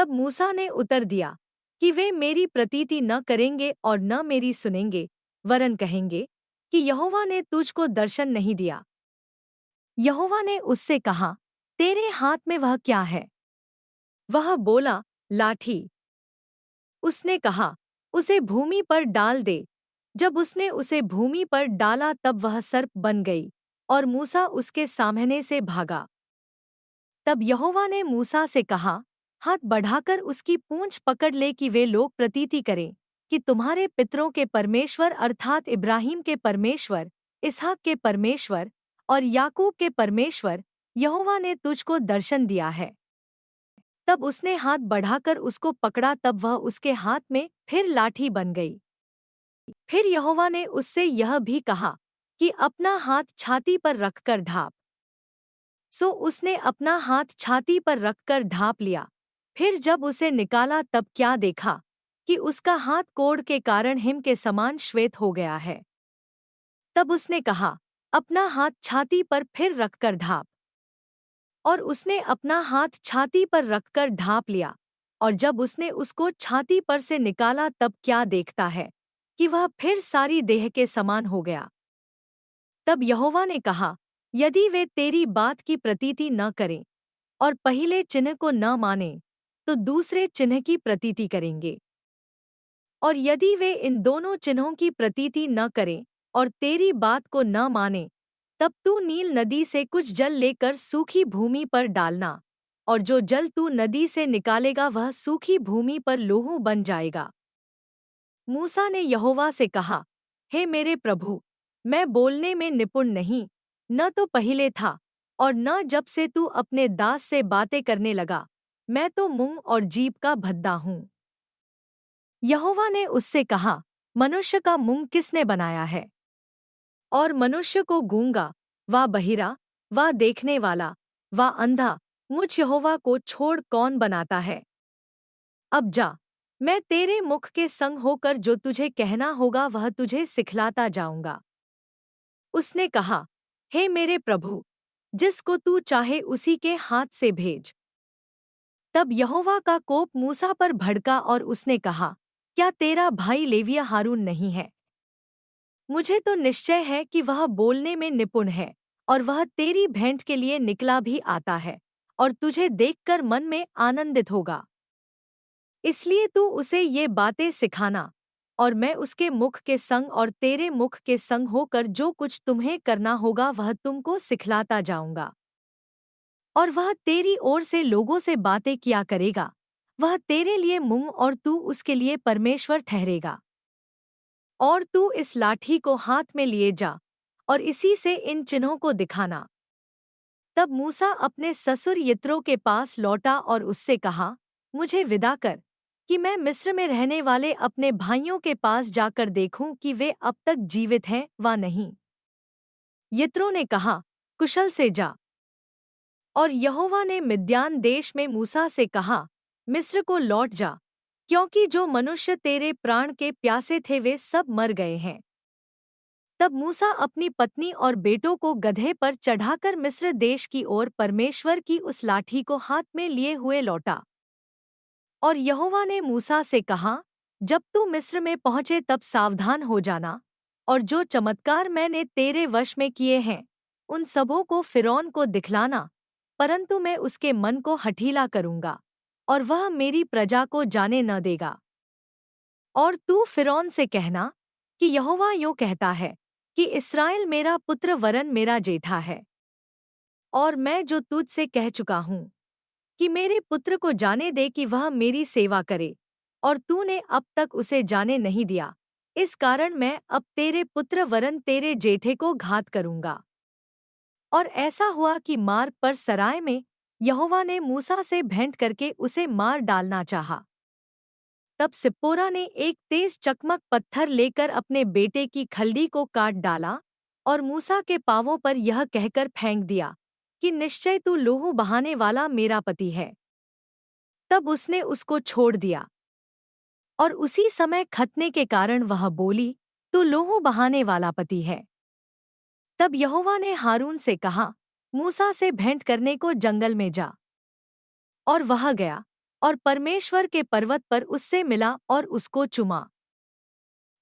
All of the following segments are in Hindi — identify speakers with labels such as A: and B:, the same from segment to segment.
A: तब मूसा ने उत्तर दिया कि वे मेरी प्रतीति न करेंगे और न मेरी सुनेंगे, वरन कहेंगे कि यहोवा ने तुझको दर्शन नहीं दिया। यहोवा ने उससे कहा, तेरे हाथ में वह क्या है? वह बोला, लाठी। उसने कहा, उसे भूमि पर डाल दे। जब उसने उसे भूमि पर डाला तब वह सर्प बन गई, और मूसा उसके सामने से भागा। तब यहोवा ने मूसा से कहा, हाथ बढ़ाकर उसकी पूंछ पकड़ ले कि वे लोग प्रतीति करें कि तुम्हारे पितरों के परमेश्वर अर्थात इब्राहिम के परमेश्वर, इसहाक के परमेश्वर और याकूब के परमेश्वर यहोवा ने तुझको दर्शन दिया है। तब उसने हाथ बढ़ाकर उसको पकड़ा, तब वह उसके हाथ में फिर लाठी बन गई। फिर यहोवा ने उससे यह भी कहा कि अपना हाथ छाती पर रखकर ढाँप। सो उसने अपना हाथ छाती पर रखकर ढाँप लिया। फिर जब उसे निकाला तब क्या देखा कि उसका हाथ कोढ़ के कारण हिम के समान श्वेत हो गया है। तब उसने कहा, अपना हाथ छाती पर फिर रखकर ढाँप। और उसने अपना हाथ छाती पर रखकर ढाँप लिया, और जब उसने उसको छाती पर से निकाला तब क्या देखता है कि वह फिर सारी देह के समान हो गया। तब यहोवा ने कहा, यदि वे तेरी बात की प्रतीति न करें और पहले चिन्ह को न मानें, तो दूसरे चिन्ह की प्रतीति करेंगे। और यदि वे इन दोनों चिन्हों की प्रतीति न करें और तेरी बात को न मानें, तब तू नील नदी से कुछ जल लेकर सूखी भूमि पर डालना, और जो जल तू नदी से निकालेगा वह सूखी भूमि पर लोहू बन जाएगा। मूसा ने यहोवा से कहा, हे मेरे प्रभु, मैं बोलने में निपुण नहीं, न तो पहले था और न जब से तू अपने दास से बातें करने लगा। मैं तो मुंह और जीभ का भद्दा हूँ। यहोवा ने उससे कहा, मनुष्य का मुंह किसने बनाया है? और मनुष्य को गूंगा, वा बहिरा, वा देखने वाला, वा अंधा, मुझ यहोवा को छोड़ कौन बनाता है? अब जा, मैं तेरे मुख के संग होकर जो तुझे कहना होगा वह तुझे सिखलाता जाऊंगा। उसने कहा, हे मेरे प्रभु, जिसको तू चाहे उसी के हाथ से भेज। तब यहोवा का कोप मूसा पर भड़का और उसने कहा, क्या तेरा भाई लेविया हारून नहीं है? मुझे तो निश्चय है कि वह बोलने में निपुण है, और वह तेरी भेंट के लिए निकला भी आता है, और तुझे देखकर मन में आनंदित होगा। इसलिए तू उसे ये बातें सिखाना, और मैं उसके मुख के संग और तेरे मुख के संग होकर जो कुछ तुम्हें करना होगा वह तुमको सिखलाता जाऊंगा। और वह तेरी ओर से लोगों से बातें किया करेगा, वह तेरे लिए मुंह और तू उसके लिए परमेश्वर ठहरेगा। और तू इस लाठी को हाथ में लिए जा, और इसी से इन चिन्हों को दिखाना। तब मूसा अपने ससुर यित्रो के पास लौटा और उससे कहा, मुझे विदा कर कि मैं मिस्र में रहने वाले अपने भाइयों के पास जाकर देखूं कि वे अब तक जीवित हैं वा नहीं। यित्रो ने कहा, कुशल से जा। और यहोवा ने मिद्यान देश में मूसा से कहा, मिस्र को लौट जा, क्योंकि जो मनुष्य तेरे प्राण के प्यासे थे वे सब मर गए हैं। तब मूसा अपनी पत्नी और बेटों को गधे पर चढ़ाकर मिस्र देश की ओर परमेश्वर की उस लाठी को हाथ में लिए हुए लौटा। और यहोवा ने मूसा से कहा, जब तू मिस्र में पहुँचे तब सावधान हो जाना, और जो चमत्कार मैंने तेरे वश में किए हैं उन सबों को फिरौन को दिखलाना, परंतु मैं उसके मन को हठीला करूँगा, और वह मेरी प्रजा को जाने न देगा। और तू फिरौन से कहना कि यहोवा यूँ कहता है कि इस्राएल मेरा पुत्र वरन मेरा जेठा है। और मैं जो तुझ से कह चुका हूँ कि मेरे पुत्र को जाने दे कि वह मेरी सेवा करे, और तूने अब तक उसे जाने नहीं दिया, इस कारण मैं अब तेरे पुत्र वरन तेरे जेठे को घात करूँगा। और ऐसा हुआ कि मार्ग पर सराय में यहोवा ने मूसा से भेंट करके उसे मार डालना चाहा। तब सिप्पोरा ने एक तेज चकमक पत्थर लेकर अपने बेटे की खलड़ी को काट डाला, और मूसा के पांवों पर यह कहकर फेंक दिया कि निश्चय तू लोहू बहाने वाला मेरा पति है। तब उसने उसको छोड़ दिया। और उसी समय खतने के कारण वह बोली, तू लोहू बहाने वाला पति है। तब यहोवा ने हारून से कहा, मूसा से भेंट करने को जंगल में जा। और वह गया, और परमेश्वर के पर्वत पर उससे मिला और उसको चूमा।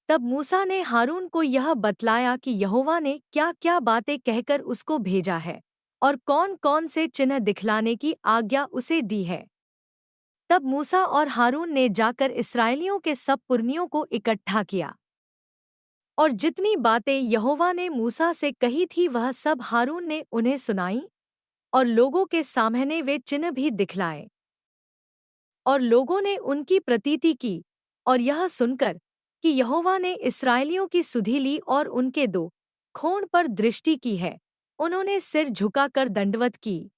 A: तब मूसा ने हारून को यह बतलाया कि यहोवा ने क्या-क्या बातें कहकर उसको भेजा है और कौन-कौन से चिन्ह दिखलाने की आज्ञा उसे दी है। तब मूसा और हारून ने जाकर इस्राएलियों के सब पुरनियों को इकट्ठा किया और जितनी बातें यहोवा ने मूसा से कही थी वह सब हारून ने उन्हें सुनाई और लोगों के सामने वे चिन्ह भी दिखलाए। और लोगों ने उनकी प्रतीति की और यह सुनकर कि यहोवा ने इस्राएलियों की सुधि ली और उनके दो खून पर दृष्टि की है, उन्होंने सिर झुकाकर दंडवत की।